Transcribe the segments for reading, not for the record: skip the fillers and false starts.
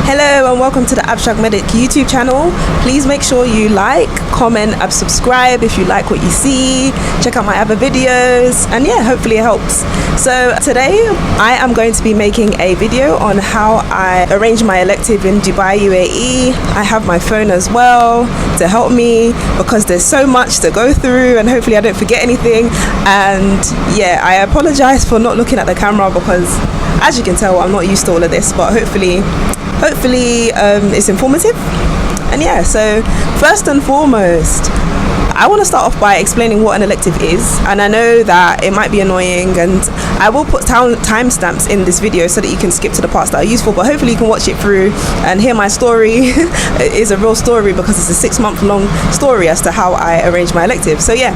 Hello and welcome to the Abstract Medic YouTube channel. Please make sure you like, comment and subscribe if you like what you see. Check out my other videos and yeah, hopefully it helps. So today I am going to be making a video on how I arrange my elective in Dubai, UAE. I have my phone as well to help me because there's so much to go through and hopefully I don't forget anything. And yeah, I apologize for not looking at the camera because as you can tell I'm not used to all of this, but hopefully it's informative. And yeah, so first and foremost, I want to start off by explaining what an elective is. And I know that it might be annoying and I will put timestamps in this video so that you can skip to the parts that are useful, but hopefully you can watch it through and hear my story. It is a real story because it's a 6-month long story as to how I arranged my elective. So yeah,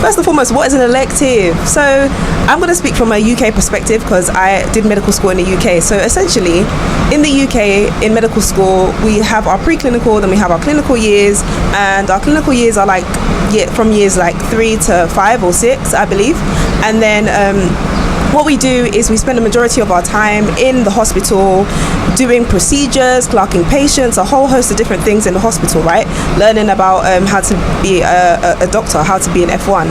first and foremost, what is an elective? So I'm going to speak from a UK perspective because I did medical school in the UK. So essentially in the UK, in medical school, we have our preclinical, then we have our clinical years, and our clinical years are like from years like 3 to 5 or 6, I believe. And then what we do is we spend the majority of our time in the hospital doing procedures, clerking patients, a whole host of different things in the hospital, right? Learning about how to be a doctor, how to be an F1.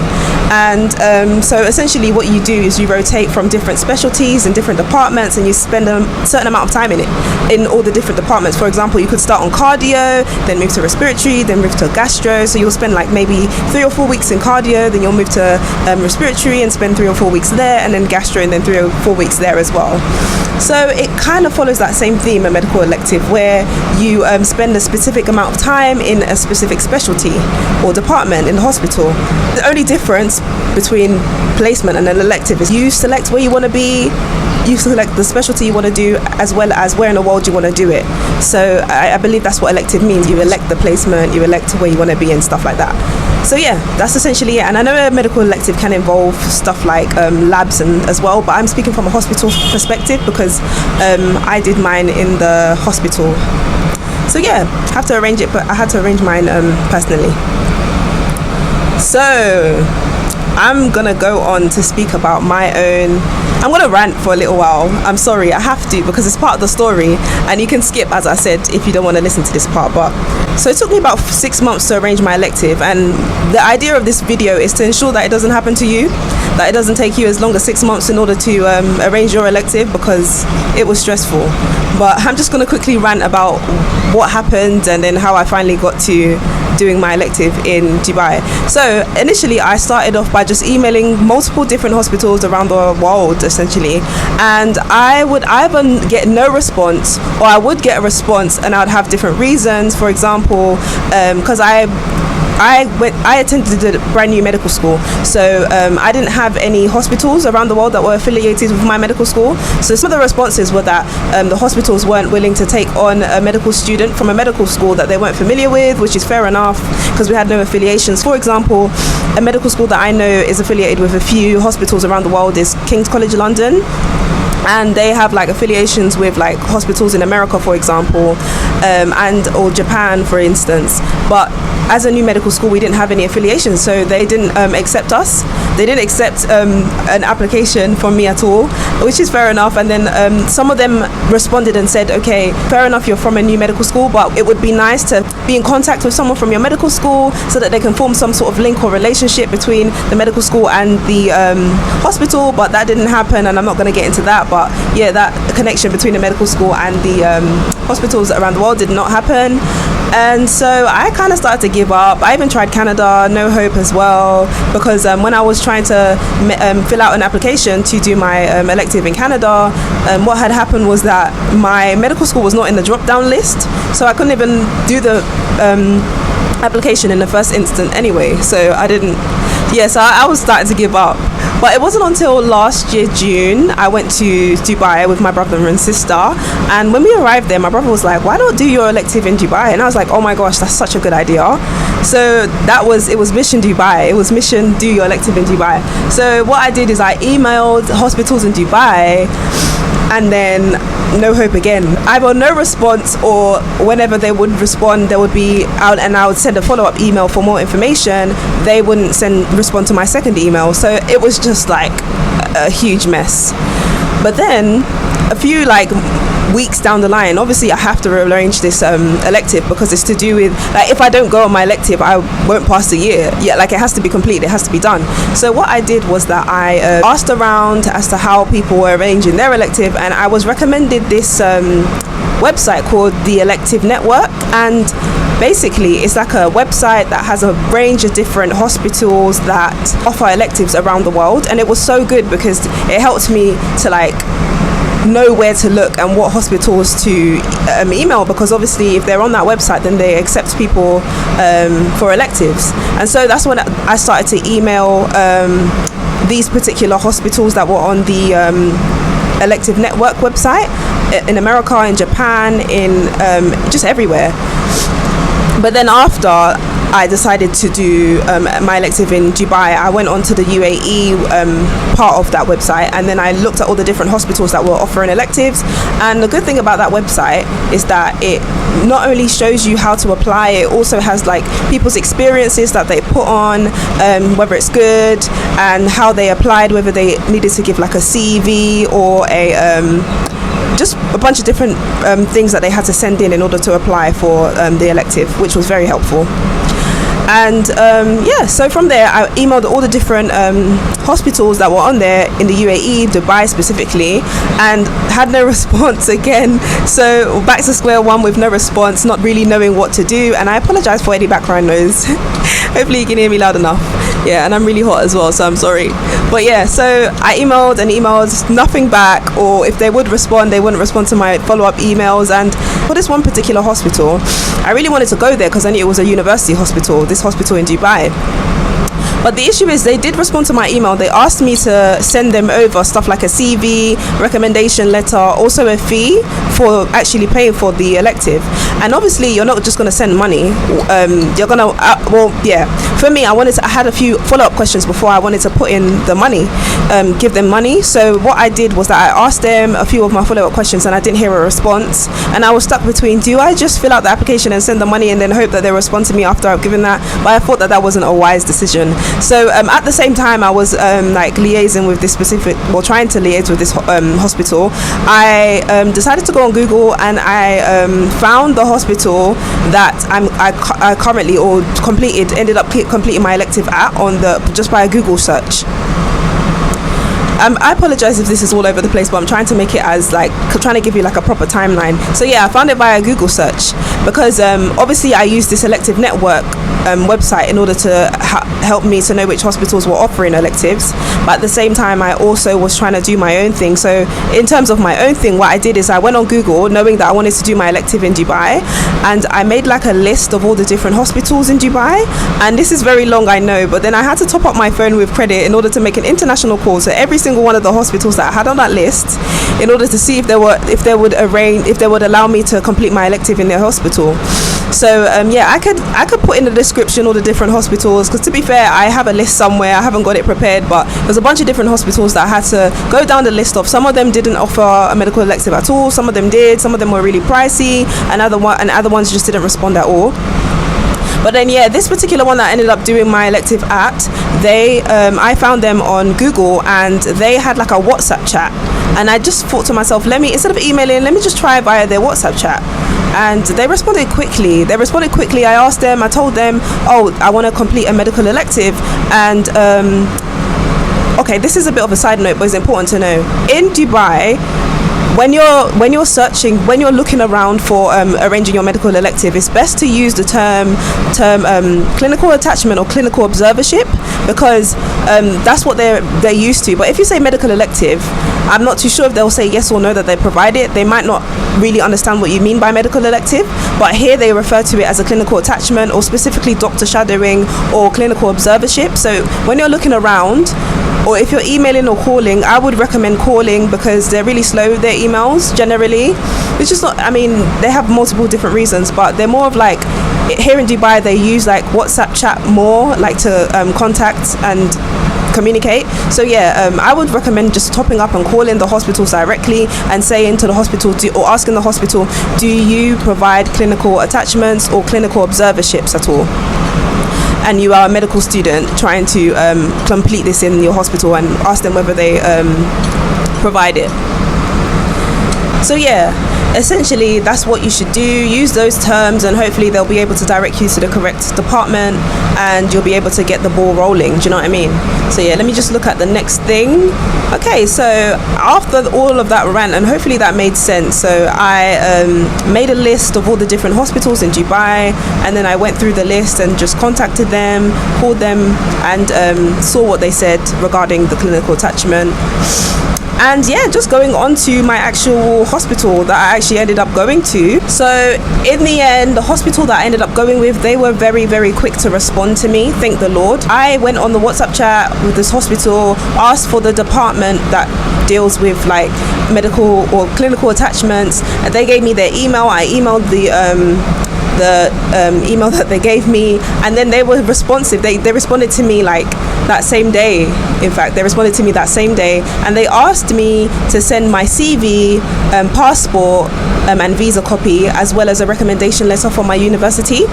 And so essentially what you do is you rotate from different specialties and different departments and you spend a certain amount of time in all the different departments. For example, you could start on cardio, then move to respiratory, then move to gastro. So you'll spend like maybe 3 or 4 weeks in cardio, then you'll move to respiratory and spend 3 or 4 weeks there, and then gastro and then 3 or 4 weeks there as well. So it kind of follows that same theme, a medical elective, where you spend a specific amount of time in a specific specialty or department in the hospital. The only difference between placement and an elective is you select where you want to be, you select the specialty you want to do, as well as where in the world you want to do it. So I believe that's what elective means. You elect the placement, you elect where you want to be and stuff like that. So yeah, that's essentially it. And I know a medical elective can involve stuff like labs and as well, but I'm speaking from a hospital perspective because I did mine in the hospital. So yeah, I have to arrange it, but I had to arrange mine personally. So I'm gonna go on to speak about my own. I'm gonna rant for a little while. I'm sorry, I have to because it's part of the story and you can skip, as I said, if you don't want to listen to this part. But so it took me about 6 months to arrange my elective, and the idea of this video is to ensure that it doesn't happen to you, that it doesn't take you as long as 6 months in order to arrange your elective, because it was stressful. But I'm just gonna quickly rant about what happened and then how I finally got to doing my elective in Dubai. So initially I started off by just emailing multiple different hospitals around the world essentially, and I would either get no response or I would get a response and I'd have different reasons. For example, because I attended a brand new medical school, so I didn't have any hospitals around the world that were affiliated with my medical school. So some of the responses were that the hospitals weren't willing to take on a medical student from a medical school that they weren't familiar with, which is fair enough because we had no affiliations. For example, a medical school that I know is affiliated with a few hospitals around the world is King's College London, and they have like affiliations with like hospitals in America, for example, and or Japan, for instance. But as a new medical school, we didn't have any affiliations, so they didn't accept us. They didn't accept an application from me at all, which is fair enough. And then some of them responded and said, okay, fair enough, you're from a new medical school, but it would be nice to be in contact with someone from your medical school so that they can form some sort of link or relationship between the medical school and the hospital. But that didn't happen, and I'm not going to get into that. But yeah, that connection between the medical school and the hospitals around the world did not happen. And so I kind of started to give up. I even tried Canada, no hope as well, because when I was trying to fill out an application to do my elective in Canada, what had happened was that my medical school was not in the drop-down list, so I couldn't even do the application in the first instant anyway. So I didn't. So I was starting to give up. But it wasn't until last year, June, I went to Dubai with my brother and sister. And when we arrived there, my brother was like, why not do your elective in Dubai? And I was like, oh my gosh, that's such a good idea. So it was mission Dubai. It was mission do your elective in Dubai. So what I did is I emailed hospitals in Dubai, and then no hope again. Either no response, or whenever they would respond, there would be out, and I would send a follow-up email for more information. They wouldn't respond to my second email. So it was just like a huge mess. But then a few weeks down the line, obviously I have to rearrange this elective, because it's to do with, like, if I don't go on my elective, I won't pass the year. Yeah, like, it has to be complete, it has to be done. So what I did was that I asked around as to how people were arranging their elective, and I was recommended this website called the Elective Network. And basically it's like a website that has a range of different hospitals that offer electives around the world, and it was so good because it helped me to like know where to look and what hospitals to email, because obviously if they're on that website then they accept people for electives. And so that's when I started to email these particular hospitals that were on the Elective Network website in America, in Japan, in just everywhere. But then after I decided to do my elective in Dubai, I went onto the UAE part of that website, and then I looked at all the different hospitals that were offering electives. And the good thing about that website is that it not only shows you how to apply, it also has like people's experiences that they put on, whether it's good, and how they applied, whether they needed to give like a CV or a just a bunch of different things that they had to send in order to apply for the elective, which was very helpful. And so from there I emailed all the different hospitals that were on there in the UAE, Dubai specifically, and had no response again. So back to square one with no response, not really knowing what to do. And I apologize for any background noise. Hopefully you can hear me loud enough. Yeah, and I'm really hot as well, so I'm sorry. But yeah, so I emailed and emailed, nothing back, or if they would respond, they wouldn't respond to my follow-up emails. And for this one particular hospital, I really wanted to go there because I knew it was a university hospital, this hospital in Dubai. But the issue is they did respond to my email. They asked me to send them over stuff like a CV, recommendation letter, also a fee for actually paying for the elective. And obviously you're not just going to send money. You're going to, for me, I had a few follow-up questions before I wanted to put in the money, give them money. So what I did was that I asked them a few of my follow-up questions and I didn't hear a response. And I was stuck between, do I just fill out the application and send the money and then hope that they respond to me after I've given that? But I thought that wasn't a wise decision. So at the same time I was liaising with this trying to liaise with this hospital, I decided to go on Google, and I found the hospital that I currently ended up completing my elective at just by a Google search. I apologize if this is all over the place, but I'm trying to make it as trying to give you a proper timeline. So yeah, I found it via Google search because obviously I used this Elective Network website in order to help me to know which hospitals were offering electives. But at the same time, I also was trying to do my own thing. So in terms of my own thing, what I did is I went on Google knowing that I wanted to do my elective in Dubai, and I made a list of all the different hospitals in Dubai. And this is very long, I know, but then I had to top up my phone with credit in order to make an international call to every single one of the hospitals that I had on that list in order to see if they would allow me to complete my elective in their hospital. So I could put in the description all the different hospitals, because to be fair, I have a list somewhere. I haven't got it prepared, but there's a bunch of different hospitals that I had to go down the list of. Some of them didn't offer a medical elective at all, some of them did, some of them were really pricey, and other ones just didn't respond at all. But then this particular one that I ended up doing my elective at, I found them on Google, and they had a WhatsApp chat. And I just thought to myself, instead of emailing, let me just try via their WhatsApp chat. And they responded quickly. I asked them, I told them, I want to complete a medical elective. And okay, this is a bit of a side note, but it's important to know. In Dubai, when you're searching, when you're looking around for arranging your medical elective, it's best to use the term clinical attachment or clinical observership, because that's what they're used to. But if you say medical elective, I'm not too sure if they'll say yes or no that they provide it. They might not really understand what you mean by medical elective, but here they refer to it as a clinical attachment, or specifically doctor shadowing or clinical observership. So when you're looking around, or if you're emailing or calling, I would recommend calling, because they're really slow with their emails generally. It's just not, they have multiple different reasons, but they're more of here in Dubai, they use WhatsApp chat more, to contact and communicate. So I would recommend just topping up and calling the hospitals directly and saying to the hospital, or asking the hospital, do you provide clinical attachments or clinical observerships at all? And you are a medical student trying to complete this in your hospital, and ask them whether they provide it. So essentially that's what you should do. Use those terms and hopefully they'll be able to direct you to the correct department and you'll be able to get the ball rolling. Do you know what I mean? So yeah, let me just look at the next thing. Okay, so after all of that rant, and hopefully that made sense, so I made a list of all the different hospitals in Dubai, and then I went through the list and just contacted them, called them, and saw what they said regarding the clinical attachment. And yeah, just going on to my actual hospital that I actually ended up going to. So in the end, the hospital that I ended up going with, they were very, very quick to respond to me, thank the Lord. I went on the WhatsApp chat with this hospital, asked for the department that deals with like medical or clinical attachments, and they gave me their email. I emailed the email that they gave me, and then they were responsive. They responded to me like that same day. In fact, they responded to me that same day, and they asked me to send my CV, passport, and visa copy, as well as a recommendation letter from my university.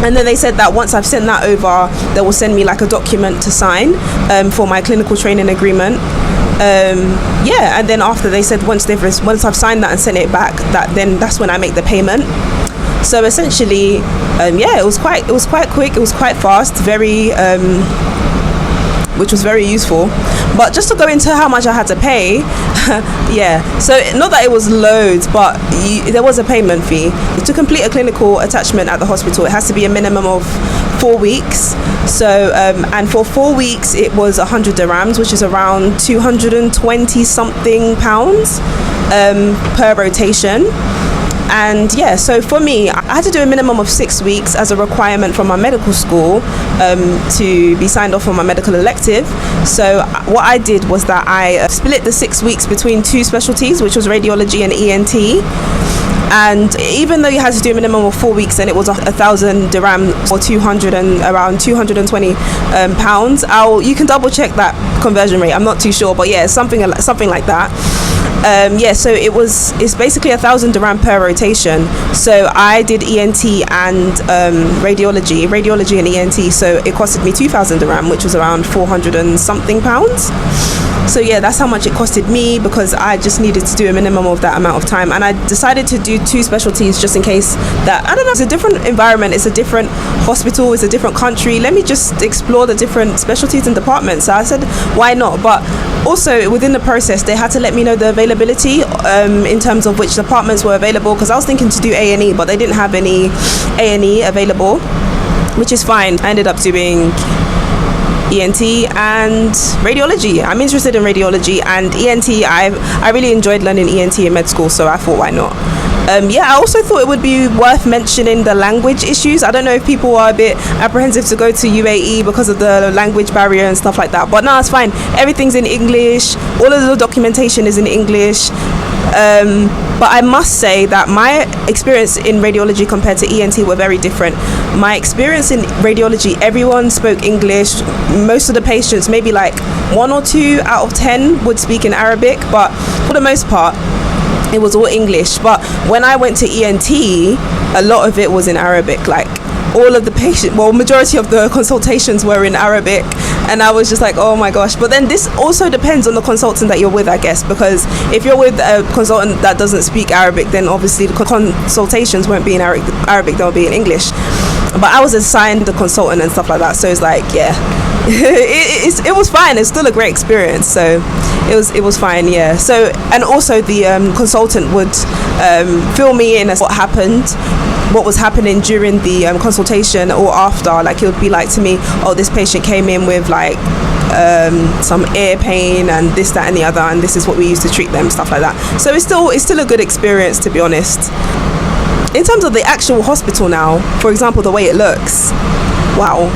And then they said that once I've sent that over, they will send me like a document to sign for my clinical training agreement. Yeah, and then after, they said once I've signed that and sent it back, that's when I make the payment. So essentially, yeah, it was quite quick. It was quite fast, very, which was very useful. But just to go into how much I had to pay, yeah. So not that it was loads, but there was a payment fee to complete a clinical attachment at the hospital. It has to be a minimum of 4 weeks. So and for 4 weeks, it was 100 dirhams, which is around 220 something pounds per rotation. And yeah, so for me, I had to do a minimum of 6 weeks as a requirement from my medical school to be signed off on my medical elective. So what I did was that I split the 6 weeks between 2 specialties, which was radiology and ENT. And even though you had to do a minimum of 4 weeks and it was 1,000 dirham or around 220 pounds, you can double check that conversion rate. I'm not too sure, but yeah, something like that. Yeah, so it's basically 1,000 dirham per rotation. So I did ENT and radiology and ENT. So it costed me 2,000 dirham, which was around 400 and something pounds. So yeah, that's how much it costed me, because I just needed to do a minimum of that amount of time. And I decided to do 2 specialties just in case that, I don't know, it's a different environment, it's a different hospital, it's a different country. Let me just explore the different specialties and departments. So I said, why not? But also within the process, they had to let me know the availability in terms of which departments were available, because I was thinking to do A&E, but they didn't have any A&E available, which is fine. I ended up doing ENT and radiology. I'm interested in radiology and ENT. I really enjoyed learning ENT in med school, so I thought, why not? Yeah, I also thought it would be worth mentioning the language issues. I don't know if people are a bit apprehensive to go to UAE because of the language barrier and stuff like that, but no, it's fine. Everything's in English. All of the documentation is in English. But I must say that my experience in radiology compared to ENT were very different. My experience in radiology, everyone spoke English. Most of the patients, maybe like 1 or 2 out of 10 would speak in Arabic, but for the most part, it was all English. But when I went to ENT, a lot of it was in Arabic. Like all of the majority of the consultations were in Arabic, and I was just like, oh my gosh. But then this also depends on the consultant that you're with, I guess, because if you're with a consultant that doesn't speak Arabic, then obviously the consultations won't be in Arabic, they'll be in English. But I was assigned the consultant and stuff like that, so it's like, yeah, it was fine. It's still a great experience, so it was fine, yeah. So, and also the consultant would fill me in as what was happening during the consultation or after. Like it would be like to me, oh, this patient came in with like some ear pain and this, that and the other, and this is what we used to treat them, stuff like that. So it's still a good experience, to be honest. In terms of the actual hospital now, for example, the way it looks, wow.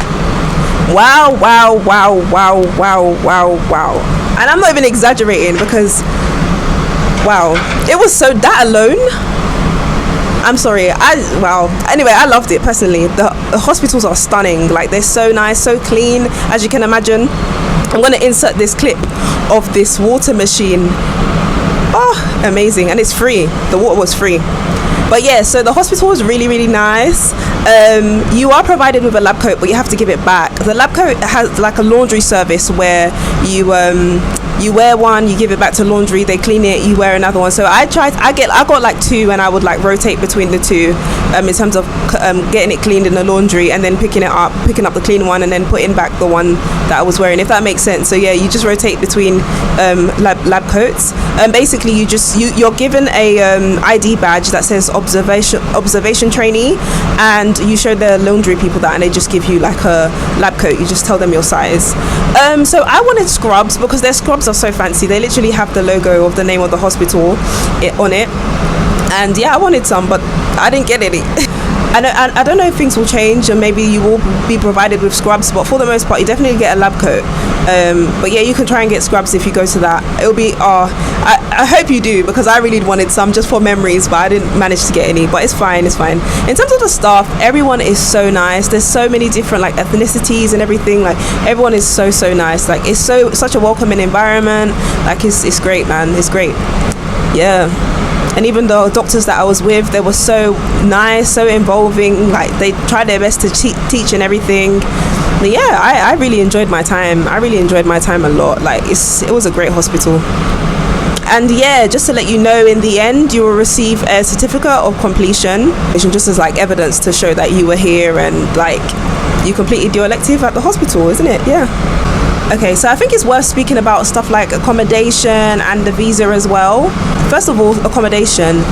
And I'm not even exaggerating, because wow, it was so, that alone, I'm sorry, anyway, I loved it personally. The hospitals are stunning, like they're so nice, so clean, as you can imagine. I'm going to insert this clip of this water machine. Oh, amazing. And it's free. The water was free. But yeah, so the hospital was really, really nice. You are provided with a lab coat, but you have to give it back. The lab coat has like a laundry service where you you wear one, you give it back to laundry, they clean it, you wear another one. So I got like two, and I would like rotate between the two, in terms of getting it cleaned in the laundry and then picking up the clean one and then putting back the one that I was wearing, if that makes sense. So yeah, you just rotate between lab coats. Basically you're given a ID badge that says observation trainee, and you show the laundry people that, and they just give you like a lab coat. You just tell them your size. So I wanted scrubs because their scrubs are so fancy. They literally have the logo of the name of the hospital on it, and yeah, I wanted some, but I didn't get any. I don't know if things will change, and maybe you will be provided with scrubs, but for the most part you definitely get a lab coat. But yeah, you can try and get scrubs if you go to that. It'll be I hope you do, because I really wanted some just for memories, but I didn't manage to get any. But it's fine. In terms of the staff, everyone is so nice. There's so many different like ethnicities and everything. Like everyone is so nice. Like it's such a welcoming environment. Like it's great, man. It's great. Yeah. And even the doctors that I was with, they were so nice, so involving. Like they tried their best to teach and everything. But yeah, I really enjoyed my time. I really enjoyed my time a lot. Like it was a great hospital. And yeah, just to let you know, in the end you will receive a certificate of completion, just as like evidence to show that you were here and like you completed your elective at the hospital, isn't it? Yeah. Okay, so I think it's worth speaking about stuff like accommodation and the visa as well. First of all, accommodation.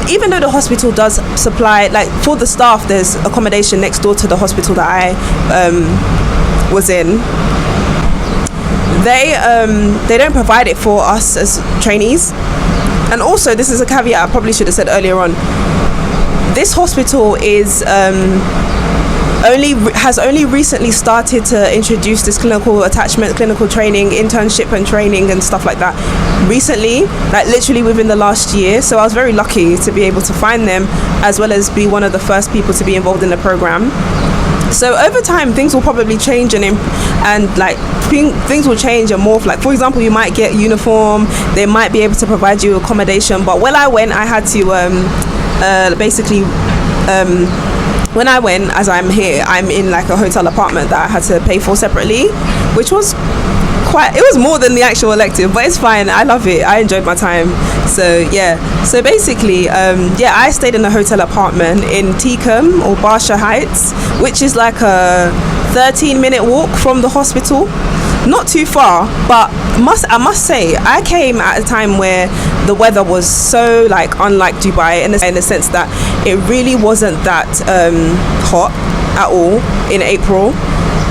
Even though the hospital does supply, like for the staff, there's accommodation next door to the hospital that I was in. They don't provide it for us as trainees. And also, this is a caveat I probably should have said earlier on. This hospital is has only recently started to introduce this clinical attachment, clinical training, internship and training and stuff like that recently, like literally within the last year. So I was very lucky to be able to find them, as well as be one of the first people to be involved in the program. So over time things will probably change and like things will change and morph. Like for example, you might get uniform, they might be able to provide you accommodation, but when I went I had to when I went, as I'm here, I'm in like a hotel apartment that I had to pay for separately, which was it was more than the actual elective, but it's fine. I love it. I enjoyed my time. So yeah, so basically I stayed in a hotel apartment in Teekum or Barsha Heights, which is like a 13-minute walk from the hospital. Not too far, but I must say I came at a time where the weather was so like unlike Dubai in the sense that it really wasn't that hot at all in April,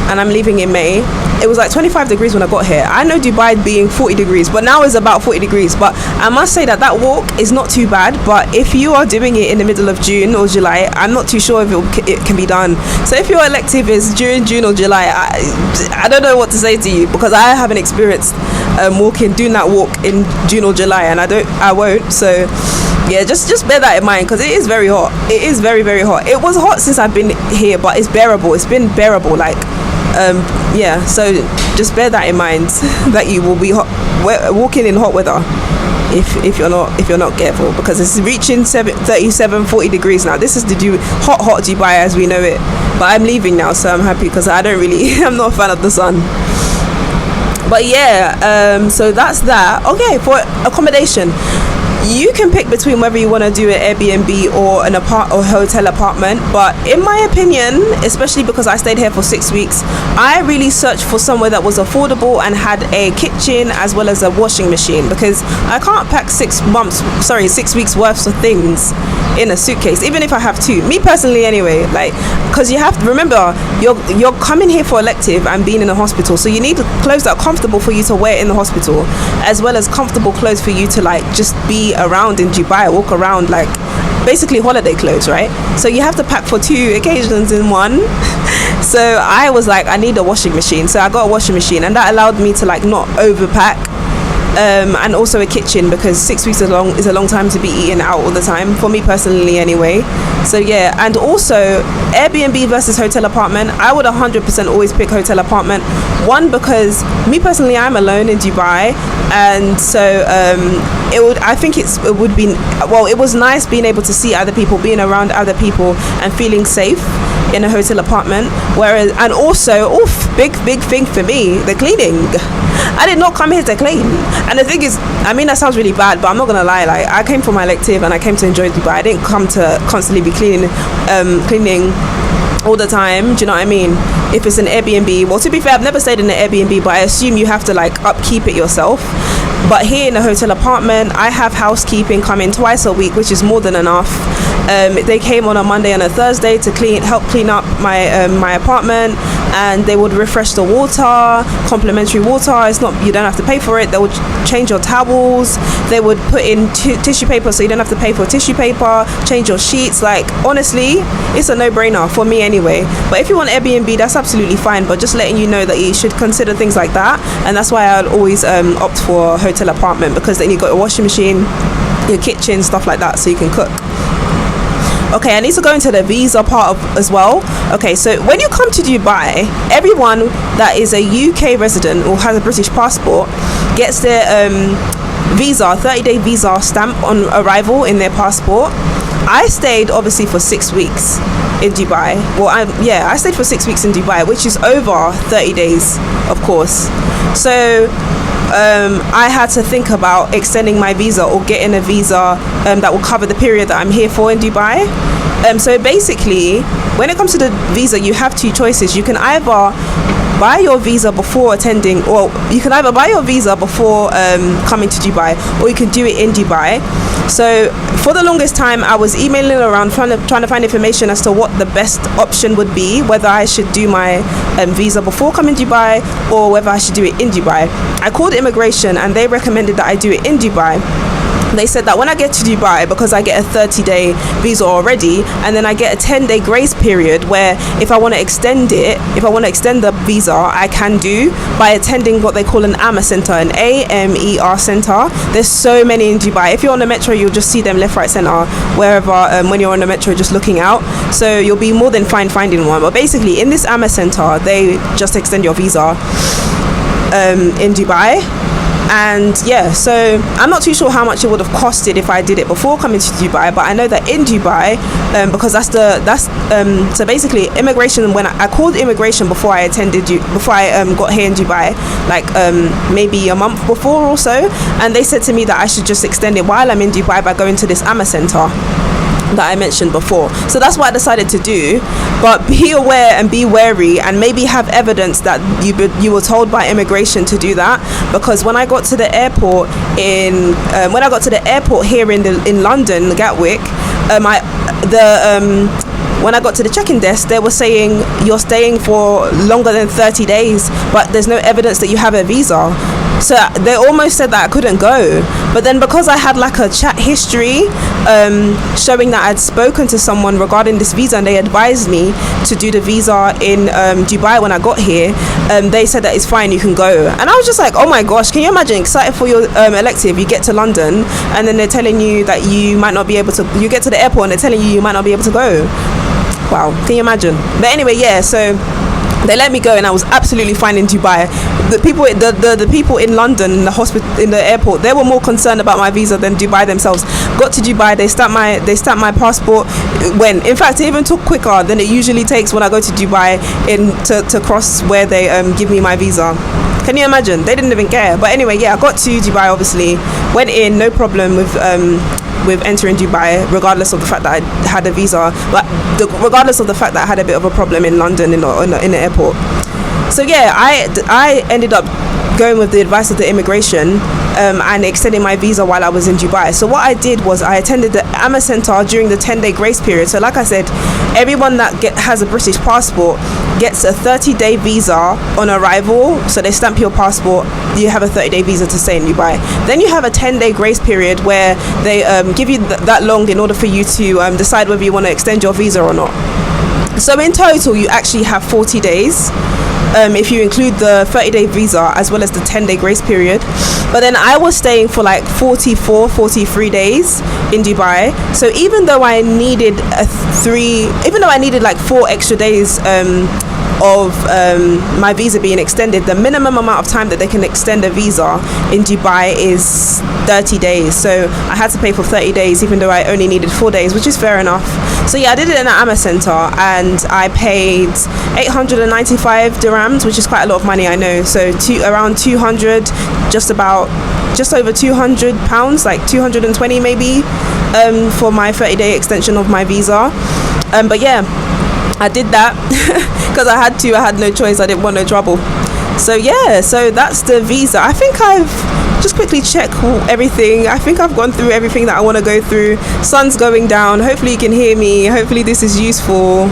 and I'm leaving in May. It was like 25 degrees when I got here. I know Dubai being 40 degrees, but now it's about 40 degrees. But I must say that walk is not too bad. But if you are doing it in the middle of June or July, I'm not too sure if it can be done. So if your elective is during June or July, I don't know what to say to you, because I haven't experienced doing that walk in June or July, and I won't. So yeah, just bear that in mind, because it is very hot. It is very, very hot. It was hot since I've been here, but it's bearable. It's been bearable, like yeah, so just bear that in mind that you will be walking in hot weather if you're not careful, because it's reaching 40 degrees now. This is the hot Dubai as we know it, but I'm leaving now, so I'm happy, because I'm not a fan of the sun. But yeah, so that's that. Okay, for accommodation, you can pick between whether you want to do an Airbnb or or hotel apartment, but in my opinion, especially because I stayed here for 6 weeks, I really searched for somewhere that was affordable and had a kitchen as well as a washing machine, because I can't pack 6 weeks worth of things in a suitcase, even if I have two. Me personally anyway, like, because you have to remember, you're coming here for elective and being in a hospital, so you need clothes that are comfortable for you to wear in the hospital, as well as comfortable clothes for you to like just be around in Dubai, walk around, like basically holiday clothes, right? So you have to pack for 2 occasions in one. So I was like, I need a washing machine, so I got a washing machine, and that allowed me to like not overpack. And also a kitchen, because 6 weeks is a long time to be eating out all the time, for me personally anyway. So yeah, and also Airbnb versus hotel apartment, I would 100% always pick hotel apartment. One, because me personally, I'm alone in Dubai, and so it was nice being able to see other people, being around other people and feeling safe in a hotel apartment. Whereas, and also big thing for me, the cleaning. I did not come here to clean. And the thing is, I mean, that sounds really bad, but I'm not gonna lie, like, I came for my elective and I came to enjoy Dubai. I didn't come to constantly be cleaning all the time. Do you know what I mean? If it's an Airbnb, well, to be fair, I've never stayed in an Airbnb, but I assume you have to like upkeep it yourself. But here in a hotel apartment, I have housekeeping coming twice a week, which is more than enough. They came on a Monday and a Thursday to help clean up my apartment, and they would refresh the water, complimentary water. It's not, you don't have to pay for it. They would change your towels. They would put in tissue paper, so you don't have to pay for tissue paper. Change your sheets. Like, honestly, it's a no-brainer for me anyway. But if you want Airbnb, that's absolutely fine. But just letting you know that you should consider things like that, and that's why I'd always opt for a hotel apartment, because then you got a washing machine, your kitchen, stuff like that, so you can cook. Okay, I need to go into the visa part as well. Okay, so when you come to Dubai, everyone that is a UK resident or has a British passport gets their visa, 30-day visa stamp on arrival in their passport. I stayed obviously for 6 weeks in Dubai. Well, I stayed for 6 weeks in Dubai, which is over 30 days, of course. So I had to think about extending my visa or getting a visa that will cover the period that I'm here for in Dubai. So basically, when it comes to the visa, you have two choices. You can either buy your visa before attending, or you can either buy your visa before coming to Dubai, or you can do it in Dubai. So for the longest time, I was emailing around trying to find information as to what the best option would be, whether I should do my visa before coming to Dubai or whether I should do it in Dubai. I called immigration and they recommended that I do it in Dubai. They said that when I get to Dubai, because I get a 30-day visa already, and then I get a 10-day grace period where if I want to extend the visa, I can do by attending what they call an AMER center, an AMER center. There's so many in Dubai. If you're on the metro, you'll just see them left, right, center, wherever, when you're on the metro, just looking out. So you'll be more than fine finding one. But basically, in this AMER center, they just extend your visa in Dubai. And yeah, so I'm not too sure how much it would have costed if I did it before coming to Dubai, but I know that in Dubai, because so basically immigration, when I called immigration before I got here in Dubai, like maybe a month before or so, and they said to me that I should just extend it while I'm in Dubai by going to this AMER center that I mentioned before. So that's what I decided to do. But be aware and be wary, and maybe have evidence that you were told by immigration to do that, because when I got to the airport here in London, Gatwick, when I got to the check-in desk, they were saying you're staying for longer than 30 days, but there's no evidence that you have a visa. So they almost said that I couldn't go. But then because I had like a chat history showing that I'd spoken to someone regarding this visa, and they advised me to do the visa in Dubai when I got here, they said that it's fine, you can go. And I was just like, oh my gosh, can you imagine, excited for your elective, you get to London and then they're telling you that you might not be able to, you get to the airport and they're telling you might not be able to go. Wow, can you imagine? But anyway, yeah, so they let me go and I was absolutely fine in Dubai. The people in London, in the hospital, in the airport, they were more concerned about my visa than Dubai themselves. Got to Dubai, they stamped my passport. In fact, it even took quicker than it usually takes when I go to Dubai to cross where they give me my visa. Can you imagine? They didn't even care. But anyway, yeah, I got to Dubai, obviously, went in, no problem with entering Dubai, regardless of the fact that I had a visa, but regardless of the fact that I had a bit of a problem in London in the airport. So yeah, I ended up going with the advice of the immigration and extending my visa while I was in Dubai. So what I did was I attended the AMER Center during the 10-day grace period. So like I said, everyone that has a British passport gets a 30-day visa on arrival. So they stamp your passport, you have a 30-day visa to stay in Dubai. Then you have a 10-day grace period where they give you that long in order for you to decide whether you want to extend your visa or not. So in total, you actually have 40 days. If you include the 30-day visa as well as the 10-day grace period. But then I was staying for like 43 days in Dubai. So even though I needed like 4 extra days of my visa being extended. The minimum amount of time that they can extend a visa in Dubai is 30 days. So I had to pay for 30 days, even though I only needed 4 days, which is fair enough. So yeah, I did it in an AMA center, and I paid 895 dirhams, which is quite a lot of money, I know. So around 200, just over 200 pounds, like 220 maybe, for my 30-day extension of my visa. But yeah, I did that because I had no choice. I didn't want no trouble. So yeah, so that's the visa. I think I've just quickly checked everything. I think I've gone through everything that I want to go through. Sun's going down. Hopefully you can hear me. Hopefully this is useful.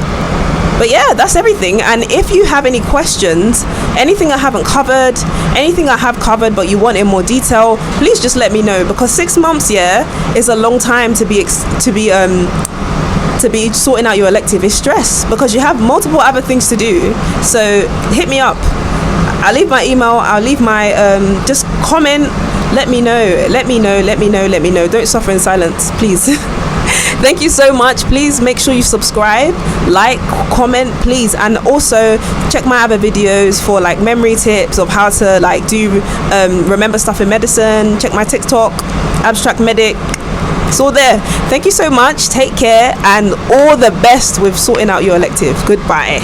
But yeah, that's everything. And if you have any questions, anything I haven't covered, anything I have covered but you want in more detail, please just let me know, because 6 months, yeah, is a long time to be sorting out your elective. Is stress because you have multiple other things to do. So hit me up. I'll leave my email, I'll leave my just comment. Let me know. Don't suffer in silence, please. Thank you so much. Please make sure you subscribe, like, comment, please. And also check my other videos for like memory tips of how to like do remember stuff in medicine. Check my TikTok, Abstract Medic. It's all there. Thank you so much. Take care, and all the best with sorting out your elective. Goodbye.